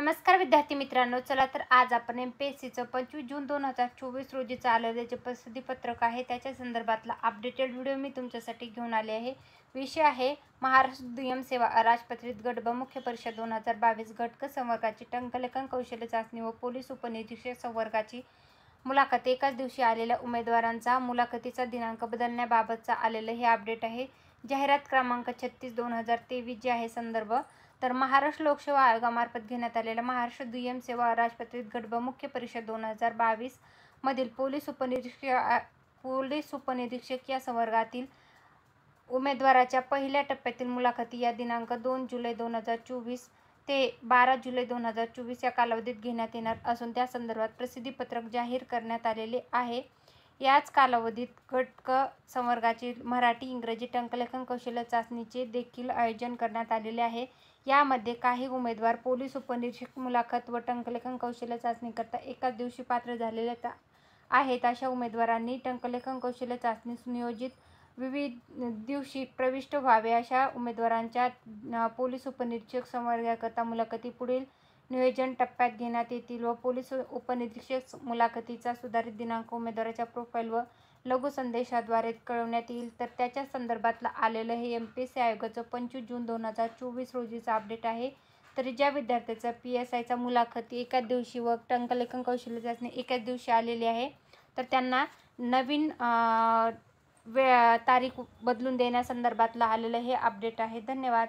नमस्कार विद्यार्थी मित्रांनो, चला तर आज आपण MPSCचं 25 जून 2024 रोजीचं आलेलं जे प्रसिद्धीपत्रक आहे त्याच्या संदर्भातला अपडेटेड व्हिडिओ मी तुमच्यासाठी घेऊन आले आहे। विषय आहे महाराष्ट्र दुय्यम सेवा अराजपत्रित गट ब मुख्य परीक्षा 2022 गट क संवर्गाची टंकलेखन कौशल्य चाचणी व पोलीस उपनिरीक्षक संवर्गाची मुलाखत एकाच दिवशी आलेल्या उमेदवारांचा मुलाखतीचा दिनांक बदलण्याबाबतचा आलेलं हे अपडेट आहे। जाहिरात क्रमांक 36/2023 जे आहे संदर्भ तर महाराष्ट्र लोकसेवा आयोगामार्फत घेण्यात आलेल्या महाराष्ट्र दुय्यम सेवा अराजपत्रित गट ब मुख्य परीक्षा 2022 मधील पोलीस उपनिरीक्षक या संवर्गातील उमेदवाराच्या पहिल्या टप्प्यातील मुलाखती या दिनांक 2 जुलै 2024 ते 12 जुलै 2024 या कालावधीत घेण्यात येणार असून त्या संदर्भात प्रसिद्धीपत्रक जाहीर करण्यात आलेले आहे। याच कालावधीत गट क संवर्गाची मराठी इंग्रजी टंकलेखन कौशल्य चाचणीचे देखील आयोजन करण्यात आलेले आहे। यामध्ये काही उमेदवार पोलीस उपनिरीक्षक मुलाखत व टंकलेखन कौशल्य चाचणीकरता एकाच दिवशी पात्र झालेले आहेत। अशा उमेदवारांनी टंकलेखन कौशल्य चाचणी नियोजित विविध दिवशी प्रविष्ट व्हावे। अशा उमेदवारांच्या पोलीस उपनिरीक्षक संवर्गाकरता मुलाखती पुढील नियोजन टप्प्यात घेण्यात येतील व पोलीस उपनिरीक्षक मुलाखतीचा सुधारित दिनांक उमेदवाराच्या प्रोफाईल व लघु संदेशाद्वारे कळवण्यात येईल। तर त्याच्या संदर्भातलं आलेलं हे MPSC आयोगाचं 25 जून 2024 रोजीचं अपडेट आहे। तरी ज्या विद्यार्थ्याचा PSIचा मुलाखती एकाच दिवशी व टंकलेखन कौशल्य चाचणी एकाच दिवशी आलेली आहे तर त्यांना नवीन तारीख बदलून देण्यासंदर्भातलं आलेलं हे अपडेट आहे। धन्यवाद।